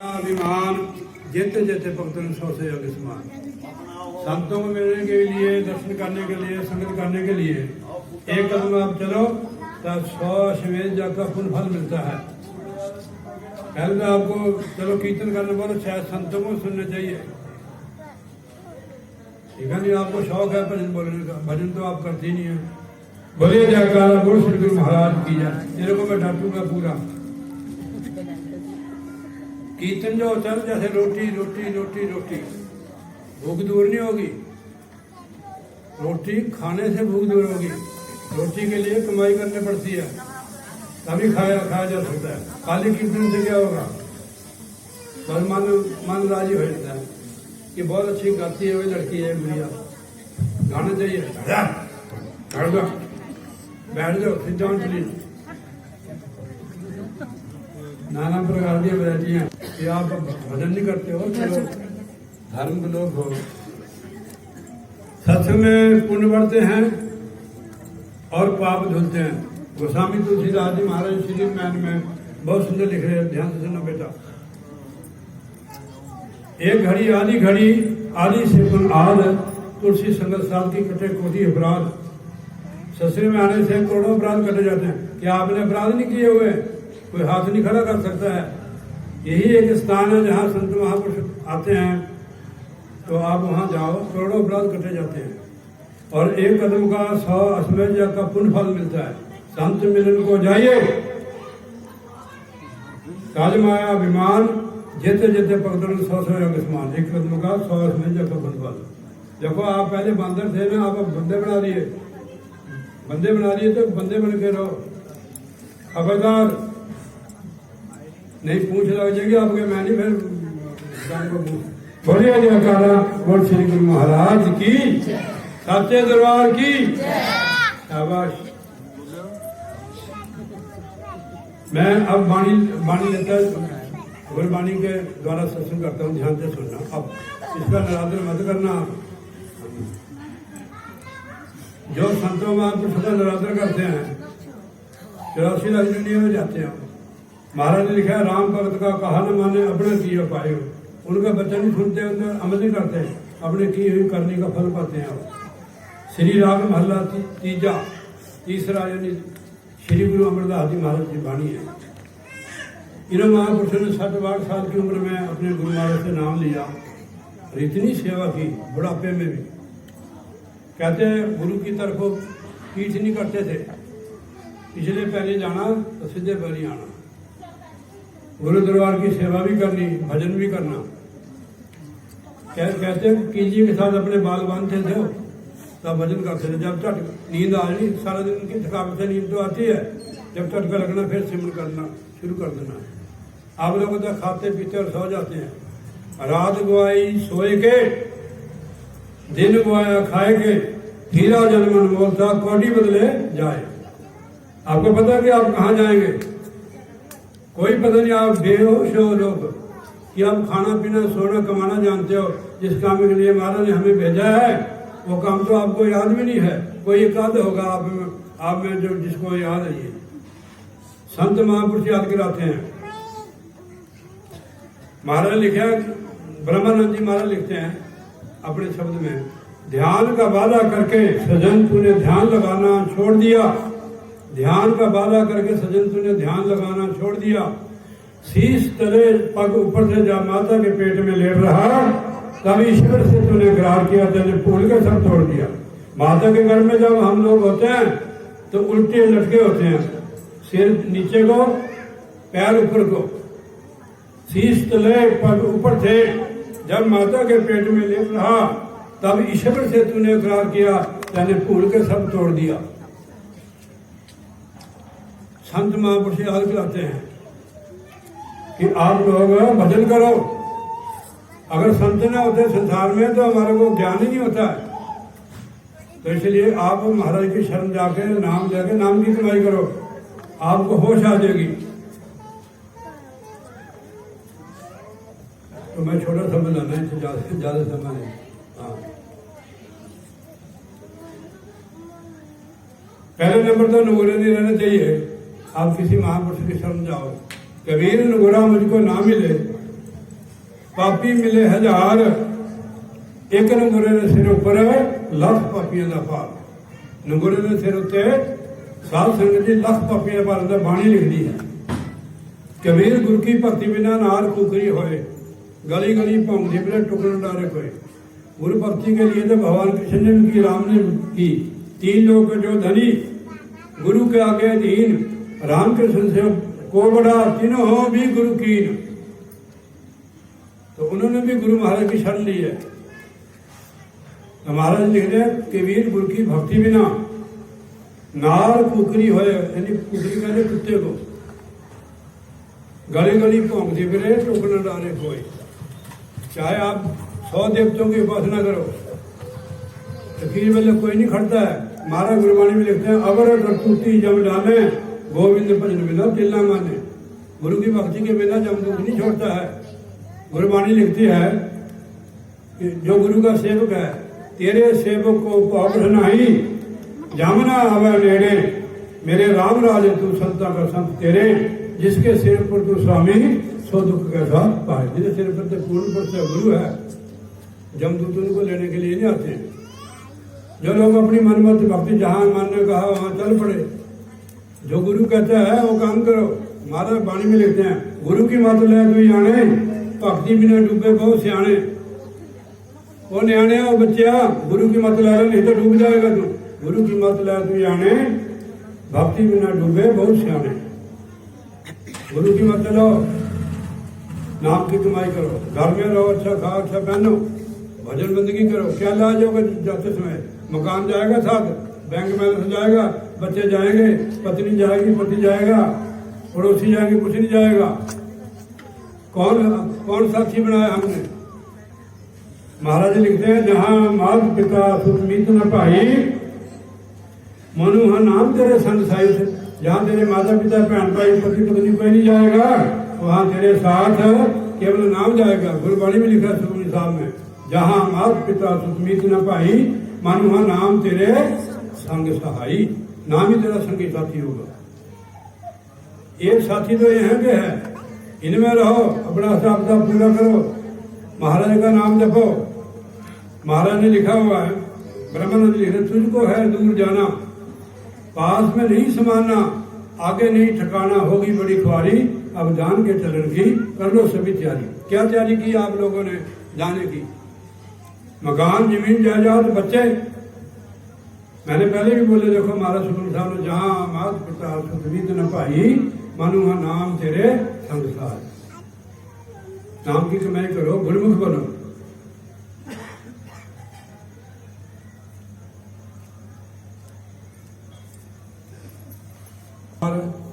अभिमान जेते जेते भक्तों सौ से अग समान। संतों को मिलने के लिए, दर्शन करने के लिए, संगत करने के लिए एक कदम आप चलो तो 100 अश्वमेध यज्ञ का पुण्य फल मिलता है। पहले तो आपको चलो कीर्तन करने वाले शायद संतों को सुनना चाहिए, ठीक है नहीं? आपको शौक है भजन बोलने का, भजन तो आप करते ही नहीं है। बोलिए जयकारा बोल श्री गुरु महाराज की जय। तेरे को मैं डांटूंगा पूरा। कीर्तन जो होता है जैसे रोटी रोटी रोटी रोटी, भूख दूर नहीं होगी। रोटी खाने से भूख दूर होगी। रोटी के लिए कमाई करनी पड़ती है, तभी खाया जा सकता है। खाली कीर्तन से क्या होगा? बस मन राजी हो जाता है कि बहुत अच्छी गाती है, वही लड़की है गुड़िया, गाना चाहिए, बैठ जाओ, सिट डाउन प्लीज। नाना प्रकार की वैरायटियां कि आप भजन नहीं करते हो, चलो धर्म के लोग हो। सत्संग में पुण्य बढ़ते हैं और पाप धुलते हैं। गोस्वामी तुलसीदास जी महाराज श्री मैन में बहुत सुंदर लिख रहे हैं, ध्यान से सुनो बेटा। एक घड़ी आदि से पुन आद, तुलसी संगत साल की कटे कोटि अपराध। ससुर में आने से करोड़ों अपराध कटे जाते हैं। क्या आपने अपराध नहीं किए हुए? कोई हाथ नहीं खड़ा कर सकता है। यही एक स्थान है जहाँ संत महापुरुष आते हैं, तो आप वहाँ जाओ, करोड़ों अपराध कटे जाते हैं और एक कदम का 100 अश्वमेध यज्ञ का पुण्य फल मिलता है। संत मिलन को जाइए, काल माया अभिमान जेते जेते पकड़ो 100 यज्ञ समान। एक कदम का 100 अश्वमेध यज्ञ का पुण्य फल। देखो आप पहले बंदर थे ना, आप बंदे बना लिए तो बंदे बन के रहो। खबरदार, नहीं पूछ लग जाएगी आपके, मैं नहीं फिर बोलिए जयकारा बोल श्री गुरु महाराज की, सच्चे दरबार की शाबाश। मैं अब वाणी लेता गुरबाणी के द्वारा सत्संग करता हूँ, ध्यान से सुनना। अब इसका निरादर मत करना। जो संतों महापुरुष सदा निरादर करते हैं 84 लाख दुनिया में जाते हैं। महाराज ने लिखा है, राम भगत का कहा न माने अपने किए पाए। उनका बच्चा नहीं सुनते, उनका अमल नहीं करते, अपने की हुई करने का फल पाते हैं। श्री राग महला तीसरा यानी श्री गुरु अमरदास जी महाराज की वाणी है। इन महापुरुषों ने 60-62 साल की उम्र में अपने गुरु महाराज से नाम लिया और इतनी सेवा की, बुढ़ापे में भी। कहते हैं गुरु की तरफ पीठ नहीं करते थे, पिछले पैरी जाना तो सीधे पैरी आना। गुरु दरबार की सेवा भी करनी, भजन भी करना। कहते कीजिए के साथ अपने बाल बांधते थे तब भजन करते थे। जब तक नींद आ रही, सारा दिन की थकावट से नींद तो आती है, जब तक लगना फिर सिमरन करना शुरू कर देना। आप लोग तो खाते पीते और सो जाते हैं। रात गुआई सोए के, दिन गुआया खाए के, हीरा जन्म अनमोल था कोटि बदले जाए। आपको पता है कि आप कहाँ जाएंगे? कोई पता नहीं। आप बेहोश हो लोग कि आप खाना पीना सोना कमाना जानते हो। जिस काम के लिए महाराज ने हमें भेजा है वो काम तो आपको याद भी नहीं है। कोई एकाध होगा आप में जो जिसको याद है। ये संत महापुरुष याद कराते हैं। महाराज लिखा, ब्रह्मानंद जी महाराज लिखते हैं अपने शब्द में, ध्यान का वादा करके सजन तूने ध्यान लगाना छोड़ दिया। ध्यान का वादा करके सजन तूने ध्यान लगाना छोड़ दिया। शीश तले पग ऊपर से जा माता के पेट में लेट रहा, तब ईश्वर से तूने करार किया, तेने भूल के सब तोड़ दिया। माता के घर में जब हम लोग होते हैं तो उल्टे लटके होते हैं, सिर नीचे को पैर ऊपर को। शीश तले पग ऊपर थे, जब माता के पेट में लेट रहा तब ईश्वर से तूने करार किया, तेने भूल के सब तोड़ दिया। संत महापुरुष याद कराते हैं कि आप लोग भजन करो। अगर संत न होते संसार में तो हमारे को ज्ञान ही नहीं होता है। तो इसलिए आप महाराज की शरण जाके नाम लेके नाम की कमाई करो, आपको होश आ जाएगी। तो मैं छोटा समय लाना है, ज्यादा समय नहीं। हाँ, पहले नंबर तो नुगरे नहीं रहना चाहिए। आप किसी महापुरुष की शरण जाओ। कबीर नुगरा मुझको ना मिले पापी मिले हजार, एक नंगुरे के सिर उपर लख पापियों का भार। नंगुरे के सिर उत्ते साध संगत जी लख पापियों का भार बाणी लिखती है। कबीर गुरु की भक्ति बिना नार कुकरी होए, गली गली भौंकती बिना टुकड़े डारे कोई। गुरु भक्ति के लिए तो भगवान कृष्ण ने भी की, राम ने की। तीन लोग जो धनी गुरु के आगे दीन, राम कृष्ण से को बड़ा तीनों हो भी गुरु कीन। तो उन्होंने भी गुरु महाराज की शरण ली है। तो महाराज लिख रहे हैं कबीर गुरु की भक्ति बिना नार कुकरी होए, यानी कुकरी कहते कुत्ते को, गली गली भौंकती फिरे टोकना डाले कोई। चाहे आप 100 देवताओं की उपासना करो, फकीर वाले कोई नहीं खड़ता है। महाराज गुरबाणी में लिखते हैं अवर टूटी जम डाले, गोविंद भजन बिना तिल्ला माने। गुरु की भक्ति के बिना जमदूत नहीं छोड़ता है। गुरबाणी लिखती है कि जो गुरु का सेवक है, तेरे सेवक को पाप नहीं, जामना आवे नेड़े, मेरे राम राजे तू संता का संत तेरे, जिसके सिर पर तू स्वामी सो दुख के साथ पाए। जिसके सिर पर तो पूर्ण पर से गुरु है, जमदूत उनको लेने के लिए नहीं आते। जो लोग अपनी मनमत भक्ति जहां मानने कहा वहां चल पड़े, जो गुरु कहता है वो काम करो। महाराज बाणी में लिखते हैं गुरु की मत ले तू जाने, भक्ति बिना डूबे बहुत सियाने। वो न्याणे हो बच्चा, गुरु की मत ले नहीं तो डूब जाएगा तू। गुरु की मत ले तू जाने, भक्ति बिना डूबे बहुत सियाने। गुरु की मत लो, नाम की कमाई करो, घर में रहो, अच्छा खाओ, अच्छा पहनो, भजन बंदगी करो। क्या लाज होगा जाते समय? मकान जाएगा साथ, बैंक बैलेंस जाएगा, बच्चे जाएंगे, पत्नी जाएगी, पति जाएगा, पड़ोसी जाएंगे, कुछ नहीं जाएगा। कौन साथी बनाया हमने? महाराज लिखते हैं जहां मात पिता सुमित न भाई, मनु नाम तेरे संग साहिब। जहां तेरे माता पिता भैन भाई पति पत्नी कोई नहीं जाएगा, वहां तेरे साथ केवल नाम जाएगा। गुरबाणी में लिखा सुखमनी साहब में, जहां माता पिता सुमित न भाई, मनु नाम तेरे संग सहाई। नाम ही तेरा संगी साथी होगा। एक साथी तो यहाँ के है, इनमें रहो, अपना हिसाब किताब पूरा करो, महाराज का नाम जपो। महाराज ने लिखा हुआ है, ब्रह्मानंद लिख रहे, तुझको है दूर जाना, पास में नहीं समाना, आगे नहीं ठिकाना, होगी बड़ी ख्वारी, अब जान के चलन की कर लो सभी तैयारी। क्या तैयारी की आप लोगों ने जाने की? मकान, जमीन, जायदाद, बच्चे। मैंने पहले भी बोले, देखो महाराज सुखमनी साहब ने, जहां मात पिता सुमित न भाई, मनु नाम तेरे संग सहाय। नाम की कमाई करो, गुरमुख बनो।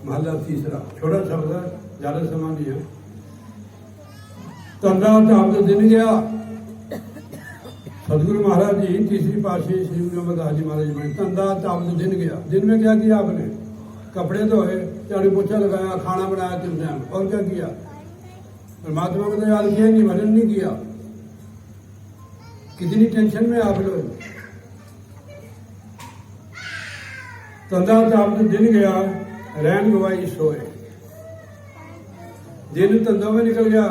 महला तीसरा, छोटा शब्द है, ज्यादा समय नहीं है। तंदा तो दिन गया। सदगुरु महाराज जी तीसरी पातशाही श्री गुरु अमरदास जी महाराज जी, तंदा तो दिन गया। दिन में क्या किया आपने? कपड़े धोए, झाड़ू पोछा लगाया, खाना बनाया 3 टाइम, और क्या किया? परमात्मा को तो याद किया नहीं, भजन नहीं किया। कितनी टेंशन में आप लोग। तंदा तो दिन गया, रैन गवाई सोए। दिन तंदों में निकल गया,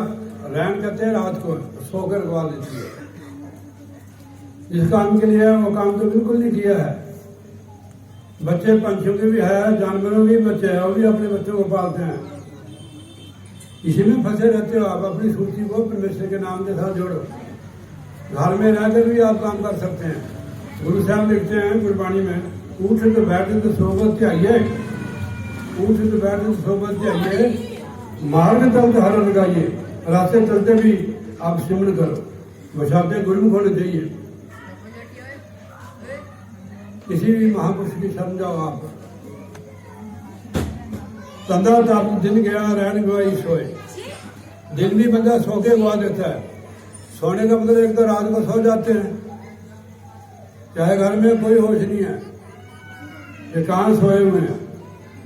रैन कहते हैं रात को सोकर गवा देती है। जिस काम के लिए है वो काम तो बिल्कुल नहीं किया है। बच्चे पंछियों के भी है, जानवरों के भी बच्चे हैं, वो भी अपने बच्चों को पालते हैं। इसी में फंसे रहते हो आप। अपनी सूची को परमेश्वर के नाम के साथ जोड़ो। घर में रहकर भी आप काम कर सकते हैं। गुरु साहब लिखते हैं गुरबाणी में, उठ तो बैठे तो सोबत चाहिए, उठ तो बैठे तो सोबत चाहिए, मार्ग चलते हर लगाइए, रास्ते चलते भी आप सिमरण करो। बशाते गुरुमुख होने चाहिए। किसी भी महापुरुष की शरण जाओ आप। तंदा ताप दिन गया, रैन गवाई सोए। दिन भी बंदा सो के गवा देता है। सोने का मतलब एक तो रात को सो जाते हैं, चाहे घर में कोई होश नहीं है, ये कहाँ सोए हुए हैं।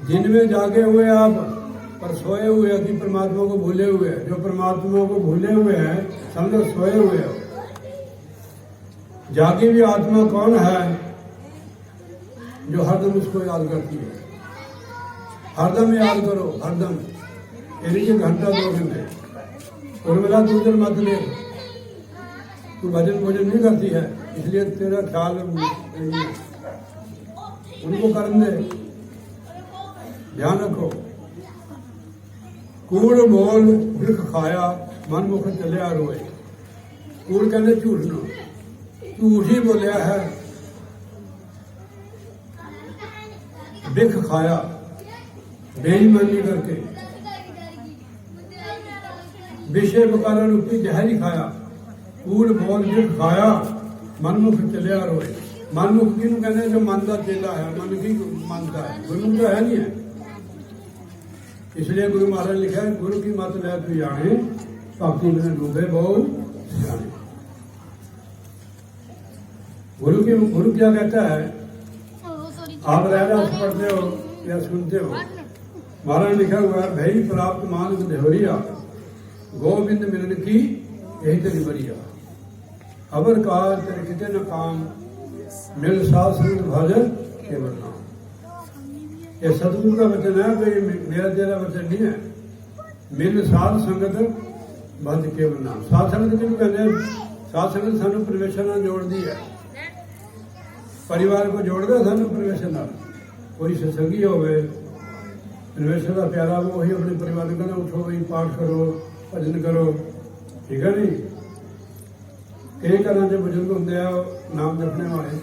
दिन में जागे हुए आप, पर सोए हुए हैं कि परमात्मा को भूले हुए हैं। जो परमात्मा को भूले हुए हैं समझो सोए हुए हैं। जागी भी आत्मा कौन है? जो हरदम उसको याद करती है। हरदम याद करो, हरदम। एक घंटा 2 घंटे उर्मिला तू उधर मत ले, तू भजन भोजन नहीं करती है इसलिए तेरा ख्याल नहीं है। उनको करने दे, ध्यान रखो। कूड़ बोल बिख खाया मन मुख चलिया रोए। कूड़ कहते झूठ नो, झूठ ही बोलिया है, बिख खाया बेईमानी करके, विषय बकारा रूपी जहर ही खाया। कूड़ बोल बिख खाया मन मुख चलिया रोए। मनमुख की कहते जो मन का चेला है, मन की मानता है, गुरु तो है नहीं है। इसलिए गुरु महाराज ने लिखा है, गुरु की मत ले तू जाने, भक्ति में डूबे बहुत जाने। गुरु क्या कहता है, आप रहरास पढ़ते हो या सुनते हो, महाराज ने लिखा हुआ है, भई प्राप्त मान देहरिया गोविंद मिलन की यही तेरी बरिया। अबर का तेरे किते न काम मिल साथ संग भजन केवल नाम। ये सतगुरु का वचन है, कोई मेरा तेरा वचन नहीं है। मिल साध संगत भज केवल नाम। साध संगत किहनूं कहंदे हैं? साध संगत सानू परमेश्वर नाल जोड़दी है, परिवार को जोड़दा सानू परमेश्वर नाल। कोई सत्संगी होवे, परमेश्वर का प्यारा, वो वही अपने परिवार को कहना उठो भाई पाठ करो, भजन करो, ठीक है नहीं। कई तरह के बुजुर्ग होंगे नाम जपने वाले,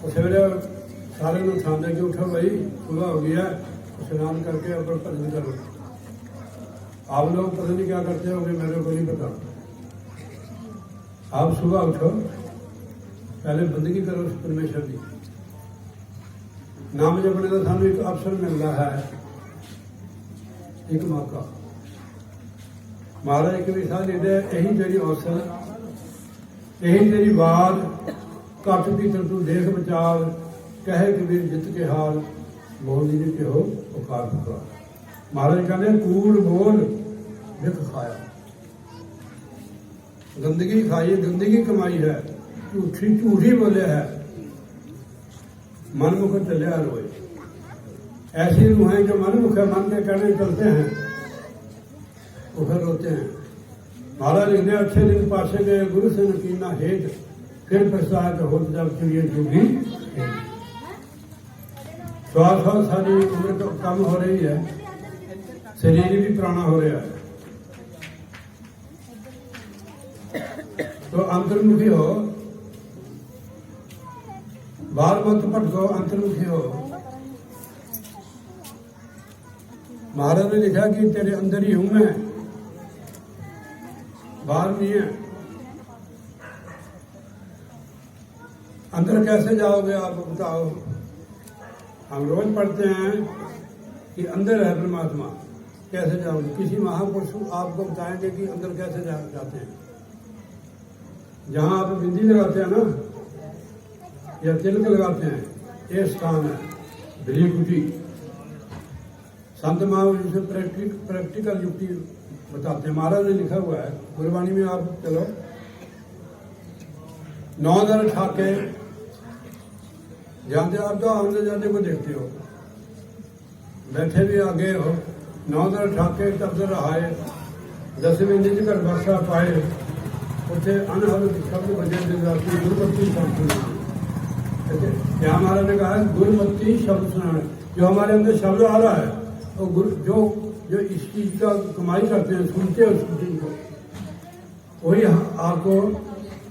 सवेरे सारे को उठाते कि उठो भाई सुबह हो गया, स्नान करके अपना भजन करो। आप लोग पता नहीं क्या करते होंगे, मेरे को नहीं पता। आप सुबह उठो, पहले बंदगी करो परमेश्वर की। नाम जपने का सानू एक अवसर मिल रहा है, एक मौका। महाराज कबीर साहब लिखते, यही तेरी अवसर, यही तेरी बात, घट भीतर तू देख बचाव, कहे कबीर जित के हाल, बोल दी के हो पुकार पुकार। महाराज कहते कूड़ बोल बिख खाया, गंदगी खाई, गंदगी कमाई है, झूठी बोले है, मन मुख चलिया रोए। ऐसी रूह है जो मन मुख है, मन के कहने चलते हैं, वो फिर रोते हैं। महाराज लिखते, अच्छे दिन पासे गए गुरु से नकीना हेत, फिर प्रसाद हो जब चुनिए जोगी। श्वास सारी उम्र कम हो रही है, शरीर भी पुराना हो रहा है, तो अंतर्मुखी हो, बाहर मत भटको, अंतर्मुखी हो। महाराज ने लिखा कि तेरे अंदर ही हूं मैं, बाहर नहीं है। अंदर कैसे जाओगे आप बताओ? हम रोज पढ़ते हैं कि अंदर है परमात्मा, कैसे जाओगे? किसी महापुरुष आपको बताएंगे कि अंदर कैसे जाते हैं। जहां आप बिंदी लगाते हैं ना, या तिलक लगाते हैं, ये स्थान है बिली कुटी। संत महापुरुष से प्रैक्टिकल युक्ति बताते हैं। महाराज ने लिखा हुआ है गुरबाणी में, आप चलो 9 दर ठाके जानते, आप तो आने जाने को देखते हो, बैठे भी आगे हो। 9 दर ठाके तब दर आए, 10वें निज कर वर्षा पाए, उसे अनहद शब्द बजे दिन रात्रि गुरुमती शब्द सुनाए। क्या महाराज ने कहा है? गुरुमती शब्द सुनाए। जो हमारे अंदर शब्द आ रहा है, तो गुरु जो इस चीज का कमाई करते हैं, सुनते हैं उस चीज को, वही आपको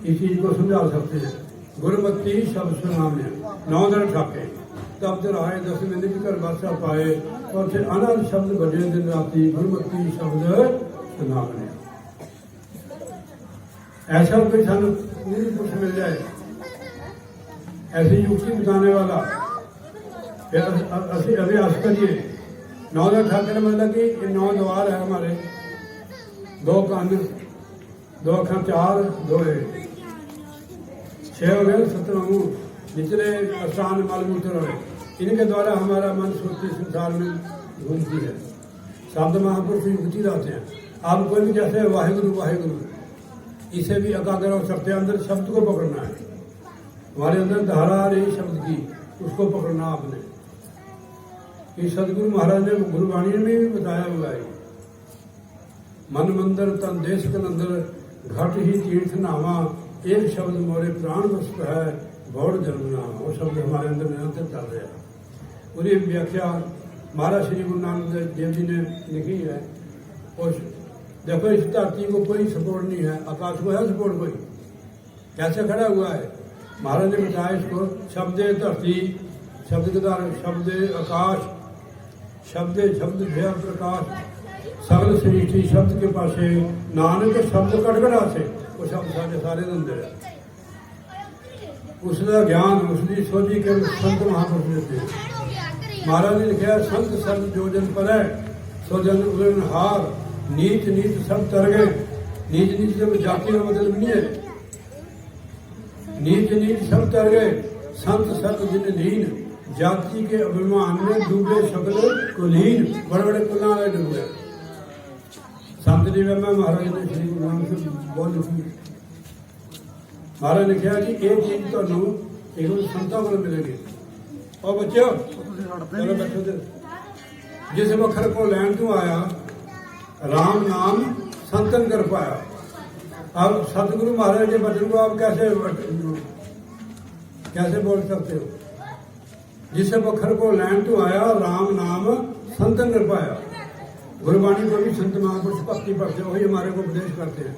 इस चीज को समझा सकते हैं। गुरुमती शब्द सुनाने 9 दर ठाके तब दर आए, 10वें निज कर वर्षा पाए, और फिर अनहद शब्द बजे दिन रात्रि गुरुमती शब्द सुनाने। ऐसा कोई सानू पूरी पुरुष मिल जाए, ऐसी युक्ति बताने वाला, फिर असि अभ्यास करिए। 9 दर ठाके मतलब कि ये 9 द्वार है हमारे, 2 कान, 2 अखा, 4 दोहे, 6 हो गए, 17 मुंह, निचले स्थान मल मूत्र हो। इनके द्वारा हमारा मन सुरती संसार में घूमती है। शब्द महापुरुष युक्ति लाते हैं। आप कोई भी जैसे वाहेगुरु वाहेगुरु, इसे भी एकाग्र हो सकते हैं। अंदर शब्द को पकड़ना है, हमारे अंदर धारा आ रही शब्द की, उसको पकड़ना आपने। ये सदगुरु महाराज ने गुरुवाणी में भी बताया हुआ है। मन मंदिर तन देश कलंदर, घट ही तीर्थ नावा, एक शब्द मोरे प्राण वस्त है, बौड़ जन्म नामा। वो शब्द हमारे अंदर निरंतर चल रहा है। पूरी व्याख्या महाराज श्री गुरु नानक देव जी ने लिखी है। और देखो इस धरती को कोई सपोर्ट नहीं है, आकाश को है सपोर्ट कोई, कैसे खड़ा हुआ है। महाराज ने बताया इसको, शब्द धरती, शब्द के द्वारा शब्द आकाश, शब्द शब्द भया प्रकाश, सगल सृष्टि शब्द के पासे, नानक शब्द कटकड़ा से। वो शब्द सारे सारे अंदर है। उसका ज्ञान, उसकी सोझी के संत महापुरुष देते हैं। महाराज ने लिखा, संत संत जो जन पर है, सो जन उदन हार, नीच नीच सब तर गए। नीच नीच जब जाति का मतलब नहीं है, नीच नीच सब तर गए। संत संत जिन लीन, जाति के अभिमान में डूबे सकल कुलीन। बड़े बड़े कुलां वाले डूबे। संत जी में महाराज ने श्री गुरु नानक से बोल लिखी। महाराज ने कहा कि एक चीज तो एक संता को मिलेगी। और बच्चों चलो बच्चों, जिस वखर को लैन तू आया, राम नाम संतन कर पाया। अब सतगुरु महाराज के वचन को आप कैसे बोल सकते हो? जिस वखर को लैन तू आया, राम नाम संतन कर पाया। गुरबाणी को भी संत महापुरुष भक्ति पढ़ते हो, वही हमारे को उपदेश करते हैं।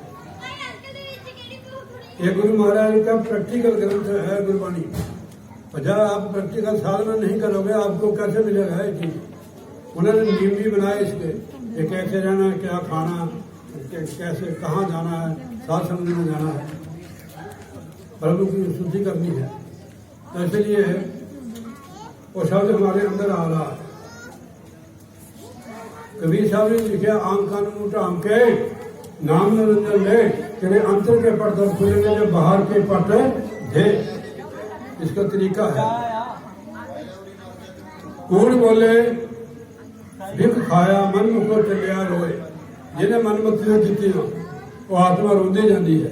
ये गुरु महाराज का प्रैक्टिकल ग्रंथ है गुरबाणी। और जब आप प्रैक्टिकल साधना नहीं करोगे, आपको कैसे मिलेगा ये चीज? उन्होंने नियम भी बनाए इसके, ये कैसे रहना है, क्या खाना, कैसे कहाँ जाना है, साथ संग में जाना है, प्रभु की शुद्धि करनी है। तो इसलिए वो शब्द हमारे अंदर आ रहा है। कबीर साहब ने लिखा, आम कान मुँह आम के नाम निरंजन ले, तेरे अंतर के पट तब खुलेंगे जब बाहर के पट दे। इसका तरीका है, कूड़ बोले भिख खाया, मन मुखो चलिया रोए। जिन्हें मन मत जीती हो वो आत्मा रोंदी जाती है।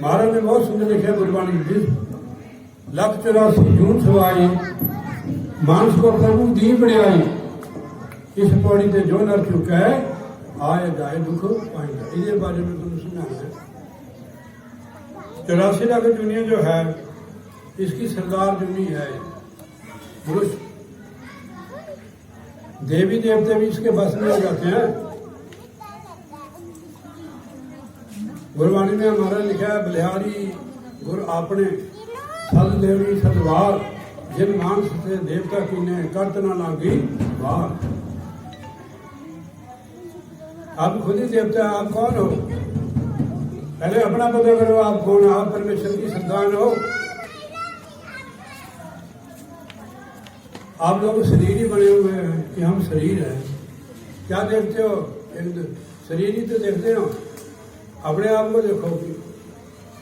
महाराज ने बहुत सुंदर लिखा गुरबाणी, जिस 184 जून सवाई, मानस को प्रभु दी बढ़ियाई। इस पौड़ी से जो नर चुका है, आए जाए दुख पाएगा। इसके बारे में तुम सुना है। 84 लाख दुनिया जो है, इसकी सरदार दुनी है। पुरुष देवी देवते भी इसके बस में हो जाते हैं। गुरबाणी में हमारा लिखा है, बलिहारी गुर आपने सद देवनी सदवार, जिन मानस से देवता की ने करत न लागी वार। आप खुद ही देवता, आप कौन हो? पहले अपना पता करो, आप कौन? आप परमेश्वर की संतान हो। आप लोग शरीर ही बने हुए हैं कि हम शरीर हैं। क्या देखते हो? एक शरीर ही तो देखते हो। अपने आप को देखो कि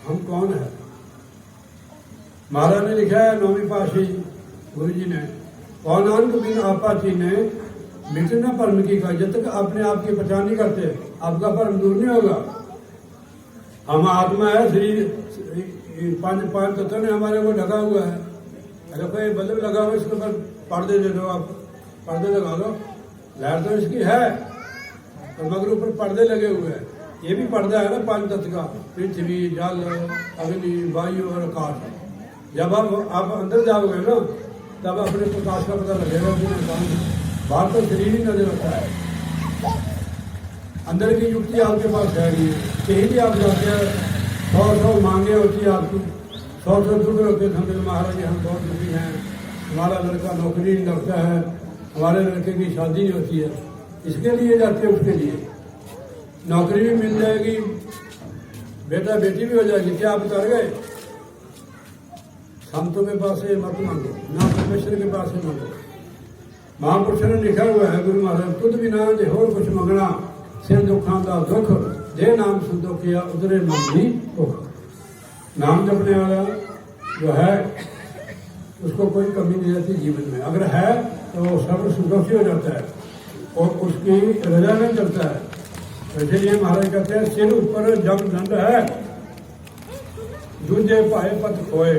हम कौन है। महाराज ने लिखा है 9वीं पाशी गुरु जी ने, पौनांक बिन आपा चीने, मिटना परम की का। जब तक अपने आप की पहचान नहीं करते, आपका परम दूर नहीं होगा। हम आत्मा है, शरीर पांच तत्व ने हमारे को ढका हुआ है। अगर कोई बल्ब लगा हुआ, इसके ऊपर पर्दे दे दो, आप पर्दे लगा दो, लाइट तो इसकी है, और मगर ऊपर पर्दे लगे हुए हैं। ये भी पर्दा है ना पांच तत्व का, पृथ्वी, जल, अग्नि, वायु और आकाश। जब आप अंदर जाओगे ना, तब अपने प्रकाश का पता लगेगा कि बाहर तो शरीर ही नजर आता है। अंदर की युक्ति आपके पास है। कहीं भी आप जाते हैं, 100 मांगे होती है आपकी, 100 दुख होते हैं। महाराज जी हम बहुत दुखी हैं, हमारा लड़का नौकरी नहीं लगता है, हमारे लड़के की शादी नहीं होती है। इसके लिए जाते हैं, उसके लिए नौकरी भी मिल जाएगी, बेटा बेटी भी हो जाएगी। क्या आप उतर गए? संतों के पास से मत मांगो, ना परमेश्वर के पास से मांगो। महापुरुषों ने लिखा हुआ है गुरु महाराज, तुद बिना दे होर कुछ मंगना, सिर दुखां दा दुख, दे नाम संतोखिया उतरे मन भी भुख। नाम जपने वाला जो है, उसको कोई कमी नहीं रहती जीवन में। अगर है तो वो सर्व संतोषी हो जाता है और उसकी रजा में चलता है। तो इसलिए महाराज कहते हैं, सिर ऊपर जब दंड है, दूजे पाए पत खोए।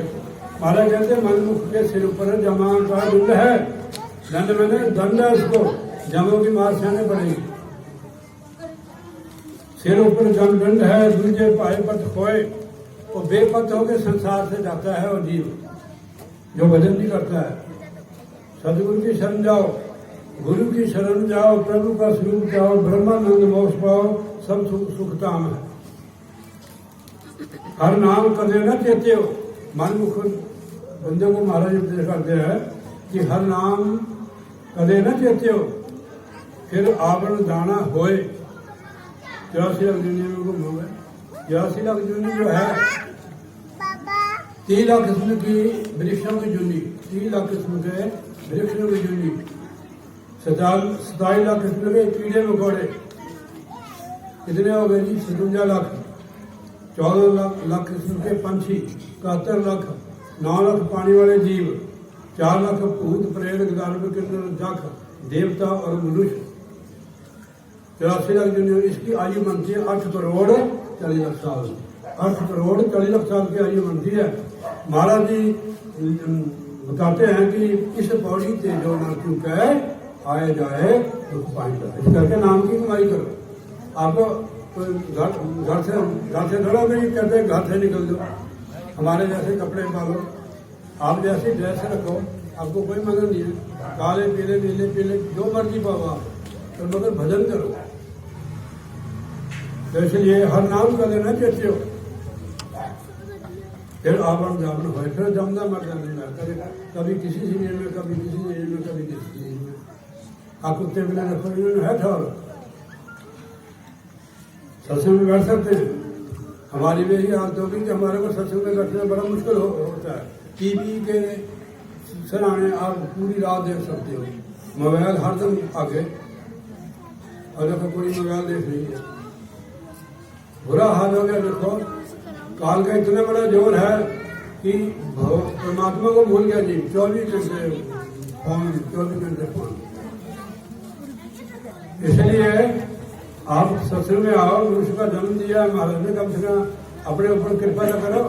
महाराज कहते हैं, मन मुख के सिर ऊपर जमा का दंड है। दंड मैंने दंड है, उसको जमों की मार सहने पड़ेगी। सिर ऊपर जनगंड है दूजे पाए पथ खोए। वो बेपथ होकर संसार से जाता है वो जीव जो भजन नहीं करता है। सदगुरु की शरण जाओ, गुरु की शरण जाओ, प्रभु का स्वरूप जाओ, ब्रह्मानंद मोक्ष पाओ, सब सुखताम है। हर नाम कर लेना चेते हो। मन मुख बंदे को महाराज उपदेश करते हैं कि हर नाम कदे न चेते हो, फिर आवरण दाना होए। 84 लाख दुनिया में घूमोगे। 84 लाख जूनी जो है 3 लाख किस्म की वृक्षों की जूनी, 3 लाख किस्म के वृक्षों की जूनी, 27 लाख किस्म के कीड़े मकोड़े। कितने हो गए जी? 57 लाख। 14 लाख किस्म के पंछी, 71 लाख, 9 लाख पानी वाले जीव, 4 लाख भूत प्रेत गंधर्व किन्नर जख देवता और मनुष्य। 84 लाख दुनिया। इसकी आयु बनती है 8 करोड़ 40 लाख साल। 8 करोड़ 40 लाख साल की आयु बनती है। महाराज जी बताते हैं कि इस पौड़ी से जो न चुके आए जाए दुख पाएगा। इस करके नाम की कमाई करो। आपको घर से लड़ो नहीं कहते घर से निकल दो, हमारे जैसे कपड़े पालो, आप जैसे ड्रेस रखो, आपको कोई मदद नहीं है। काले पीले नीले पीले जो मर्जी पाओ आप, तो मगर भजन करो। तो इसलिए हर नाम का लेना चाहते हो, फिर आवरण जावन हो, फिर जमना मर जाना। कभी किसी चीज में, कभी किसी चीज में, कभी किसी चीज में। आप कुत्ते बिना रखो, इन्होंने है ठहर सत्संग में बैठ सकते हैं। हमारी भी यही हालत होगी कि हमारे को सत्संग में बैठना बड़ा मुश्किल होता है। टीवी के सराहने आप पूरी रात देख सकते हो, मोबाइल हरदम आगे, और देखो पूरी मोबाइल देख रही है। बुरा हाल हो गया। देखो काल का इतना बड़ा जोर है कि परमात्मा को भूल गया जी। 24 घंटे फोन, 24 घंटे फोन। इसलिए आप सत्संग में आओ। मनुष्य का जन्म दिया महाराज ने, कम से कम अपने ऊपर कृपा न करो।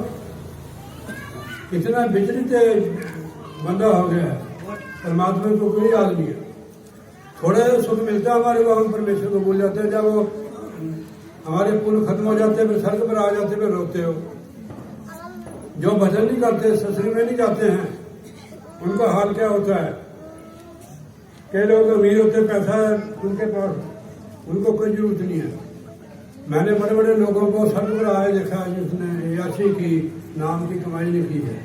इतना विचलित बंदा हो गया है, परमात्मा को कोई याद नहीं है। थोड़ा सुख मिलता है हमारे को, हम परमेश्वर को भूल जाते हैं। जब वो हमारे पुण्य खत्म हो जाते हैं, फिर स्वर्ग पर आ जाते, फिर रोते हो। जो भजन नहीं करते, सत्संग में नहीं जाते हैं, उनका हाल क्या होता है? कई लोग अमीर होते, पैसा है उनके पास, उनको कोई जरूरत नहीं है। मैंने बड़े बड़े लोगों को स्वर्ग पर आए देखा है जिसने याची की, नाम की कमाई नहीं की है।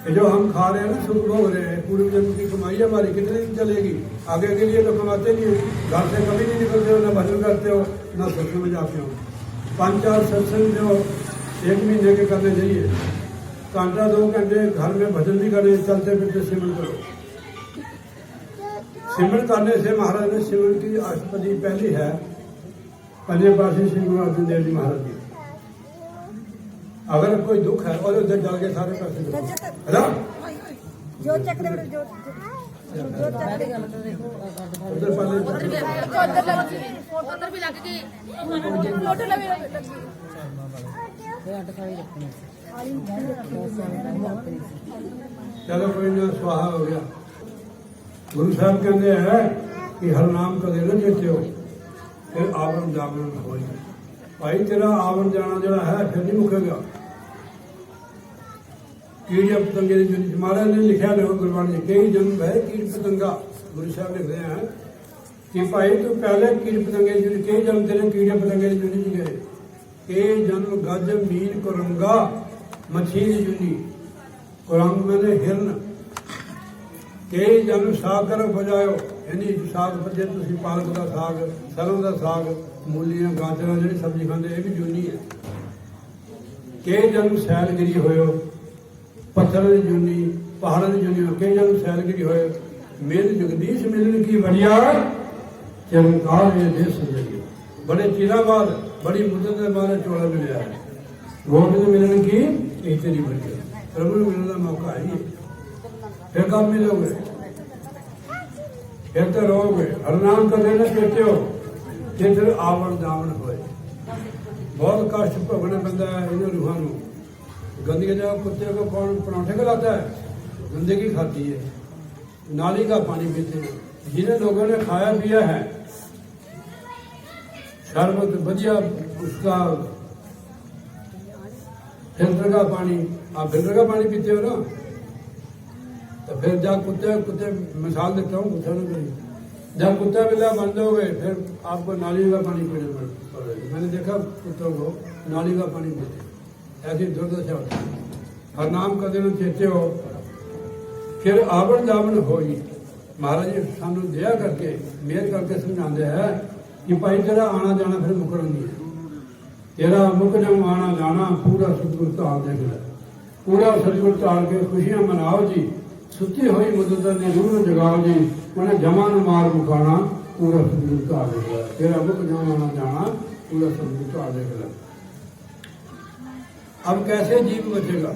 ये जो हम खा रहे हैं ना, सुख भोग रहे हैं, पूर्व जन्म की कमाई हमारी कितने दिन चलेगी? आगे के लिए तो कमाते नहीं हो, घर से कभी नहीं निकलते हो, न भजन करते हो, न सत्संग में जाते हो। 5-4 सत्संग जो 1 महीने के करने चाहिए, घंटा 2 घंटे घर में भजन भी करें, चलते फिरते सिमरन करो। सिमरन करने से महाराज ने सिमरन की अष्टपदी पहली है, पंजे पासी श्री गुरु अर्जुन देव जी महाराज जी। अगर कोई दुख है और उधर डाल के सारे पैसे जो चक्र उधर पहले भी लग गई फोटो लगी। चलो कोई ना, स्वाहा हो गया। गुरु साहब कहते हैं कि हर नाम का देना चाहते हो, फिर आवरण जागरण हो। भाई तेरा आवरण जाना जरा है, फिर नहीं मुकेगा। कीड़िया पतंगे महाराज ने लिखा देखो गुरबाणी, कई जन्म है कीट पतंगा। गुरु साहब लिख रहे हैं कि भाई तू पहले कीट पतंगे जुड़ी, कई जन्म तेरे कीड़े पतंगे जुड़ी गए। कई जन्म गज मीन कुरंगा मछली जुनी, कुरंग मैंने हिरन। कई जन्म साग कर बजायो, यानी साग भजे तुम पालक का साग, सरों का साग, मूलियां गाजर जी सब्जी खाते, यह भी जूनी है। कई जन्म सैलगिरी होयो, पत्थर की जूनी, पहाड़ की जूनी, कई जन्म सैलगिरी होयो। मेरे जगदीश मिलन की बढ़िया चमत्कार ये देश सजाइए। बड़े चिरा बाद, बड़ी मुद्दत के बाद चोड़ा मिला है। गोविंद मिलन की एक तेरी बढ़िया, प्रभु मिलने का मौका है ये। फिर कब मिलोगे? फिर तो रहोगे। हर नाम का देना कहते हो कि फिर आवरण जावन होए। बहुत कष्ट भोगना पैंदा है इन रूहां नूं। गंदगी जगह कुत्ते को कौन पराठे खिलाता है? गंदगी खाती है, नाली का पानी पीते हैं। जिन्हें लोगों ने खाया पिया है, शरबत बढ़िया उसका फिल्टर का पानी, आप फिल्टर का पानी पीते हो ना, तो फिर जब कुत्ते कुत्ते मिसाल देता हूँ, गुस्सा न करिए, जब कुत्ता बिल्ला बन जाओगे फिर आपको नाली का पानी पीना पड़ेगा। मैंने देखा कुत्तों को नाली का पानी पीते, ऐसी दुर्दशा होती है। हर नाम का दिन चेते हो, फिर आवण जावण होई। महाराज जी सानू दया करके मेहर करके समझाते हैं कि भाई तेरा आना जाना फिर मुकरन नहीं है, तेरा मुक जम आना जाना पूरा सतगुर ताल देख लै, पूरा सतगुर ताल के खुशियां मनाओ जी, सुती हुई मुद्दत ने रूह जगाओ जी, उन्हें जमा न मार मुकाना पूरा सतगुर ताल देख लै, तेरा मुक जम आना जाना पूरा सतगुर ताल देख लै। अब कैसे जीव बचेगा?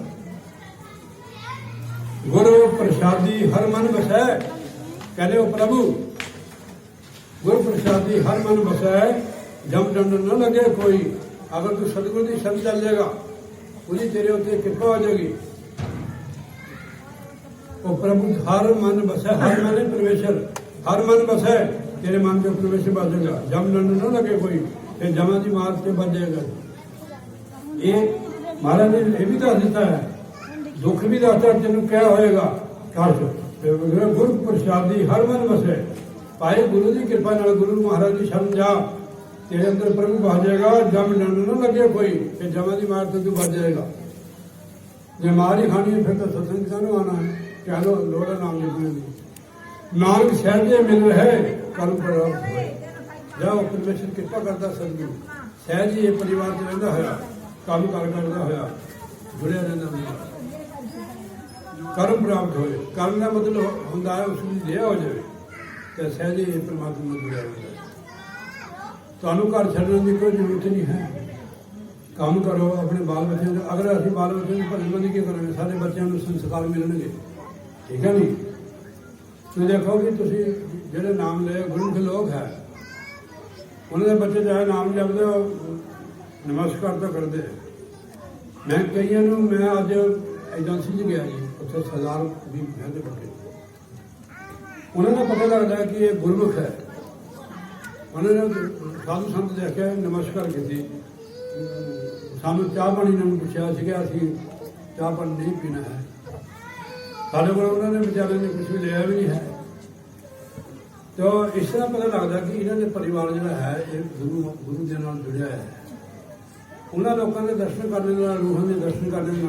गुरु प्रसादी हर मन बसै, कहते हो प्रभु गुरु प्रसादी हर मन बसै, जम दंड न लगे कोई। अगर तू सतगुरु की शरण चल जाएगा, उसकी तेरे उत्ते कृपा हो जाएगी। वो प्रभु हर मन बसै, हर मन परमेश्वर, हर मन बसै, तेरे मन के प्रवेश बच जाएगा। जम दंड न लगे कोई, फिर जमा की मार से बच जाएगा। ये महाराज ने ये भी दस दिता है, दुख भी दसता तेन क्या होएगा कर। गुरु प्रसादी हर मन बसे, भाई गुरु की कृपा नाल गुरु महाराज की शरण जा, तेरे अंदर प्रभु बच जाएगा। जम डंड न लगे कोई, फिर जमा की मार तो तू बच जाएगा। जे मार ही खानी है फिर तो सत्संग कानू आना है, कह लो लोड़ा नाम लिखने की। नानक सहजे मिल रहे कर्म प्राप्त होए, जाओ परमेश्वर कृपा करता सतगुरु सहज ही ये परिवार च रहिंदा होया, काम करदा होया जुड़िया रहिंदा, कर्म प्राप्त होए। कर्म का मतलब होंदा है उसकी दया हो जाए, तो सहज ही परमात्मा में जुड़िया रहता है। ਤੁਹਾਨੂੰ घर छड्डण की कोई जरूरत नहीं है, काम करो अपने बाल बच्चों को। अगर असं बाल बच्चों की भलीबंदी की करेंगे, सारे बच्चों को संस्कार मिलणगे, ठीक है नहीं। तुम देखो कि तुम जो नाम ले गुरमुख लोग है, उन्होंने बच्चे चाहे नाम जपते हो नमस्कार तो करते। मैं कई मैं अज एजेंसी च गया जी, उत्थे सरदार भी बहते बच्चे, उन्होंने पता लगता है कि ये गुरमुख है। उन्होंने साधु संत देखा नमस्कार की, सानू चाह पानी ने पूछा असी चाह पानी नहीं पीना है, साढ़े को उन्होंने बेचारे ने कुछ भी लिया भी नहीं है। तो इस तरह पता लगता कि इन्होंने परिवार जो है ये गुरु के नाल जुड़िया है। उन्होंने लोगों के दर्शन करने, रूहां के दर्शन करने भी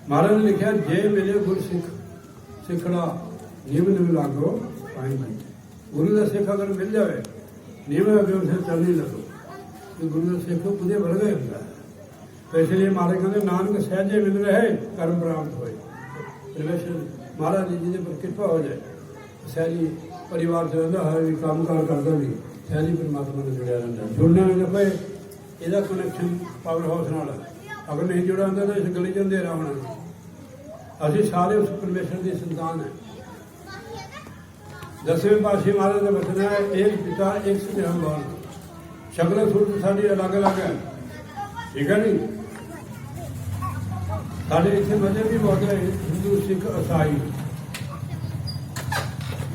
महाराज ने लिखा, जे मिले गुर सिख सिखड़ा निम निम लागो पाई। गुरु का सिख अगर मिल जाए निम अगे उसे चल नहीं लगो, तो गुरु का सिख खुदे वर्गा होता है। तो इसलिए महाराज कहते नानक सहजे मिल रहे कर्म प्राप्त होए। परमेश्वर महाराज जी जी पर कृपा हो जाए, सहजी परिवार से रहता है भी, काम कार करता भी सहजी परमात्मा ने जुड़िया रहता। जुड़ने में देखो यदा कनैक्शन पावर हाउस नाल, अगर नहीं जुड़ा होंगे तो इस गली च अंधेरा होना। असी सारे उस परमेश्वर की संतान है। 10वें पातशाही महाराज का वचन है, एक पिता एक सत्यम बाल। शक्ल सूरत साड़ी अलग अलग है, ठीक है नहीं। साढ़े इतने मजहब भी बहुत है, हिंदू सिख ईसाई,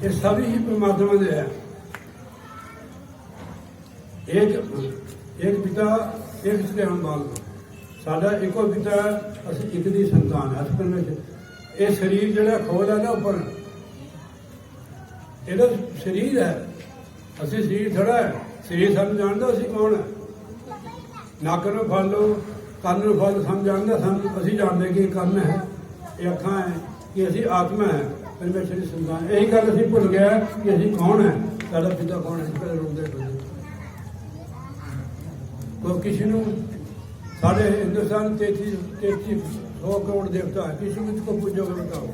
ये सभी ही परमात्मा दे है। एक पिता एक सत्यम बाल, साडा एको पिता, असी एक दी संतान है। परमेश्वर ये शरीर जो खोल है ना उपर, ਇਹਦਾ शरीर है, असी शरीर थोड़ा है। शरीर सानू जानता असी कौन है। नक नूं फल लो, कंन नूं फल सानू जानता, सानू असी जानते कि कंन है, ये अखां है, कि असी आत्मा है, परमेश्वर की संतान। यही गल असी भुल गया कि असी कौन है, साडा पिता कौन है। पहले रोकते तो किसी नूं साढ़े हिंदुस्तान 3300 करोड़ देवता है, किसी को पूजोगे बताओ।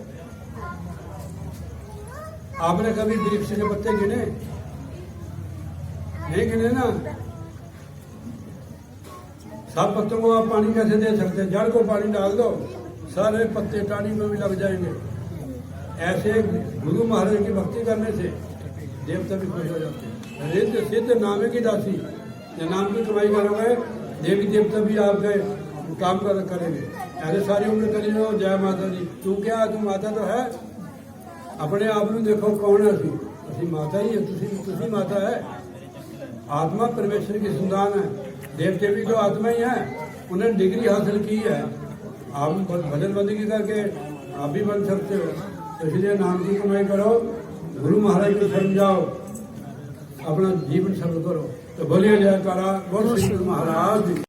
आपने कभी वृक्ष के पत्ते गिने? नहीं गिने ना। सब पत्तों को आप पानी कैसे दे सकते हैं? जड़ को पानी डाल दो, सारे पत्ते टानी में भी लग जाएंगे। ऐसे गुरु महाराज की भक्ति करने से देवता भी खुश हो जाते हैं। रिद्ध सिद्ध नामे की दासी, नाम की कमाई करोगे, देवी देवता भी आपके काम करेंगे। ऐसे सारी उम्र करी लो जय माता दी। तू क्या, तू माता तो है। अपने आप में देखो कौन है, असी माता ही है। तुसी माता है। आत्मा परमेश्वर की संतान है, देवते भी तो आत्मा ही है, उन्होंने डिग्री हासिल की है। आप भजन बंदगी करके आप भी बन सकते हो, तो इसलिए नाम की कमाई करो, गुरु महाराज को शरण जाओ, अपना जीवन सरल करो। तो बोलिए जयकारा बोल श्री गुरु महाराज जी।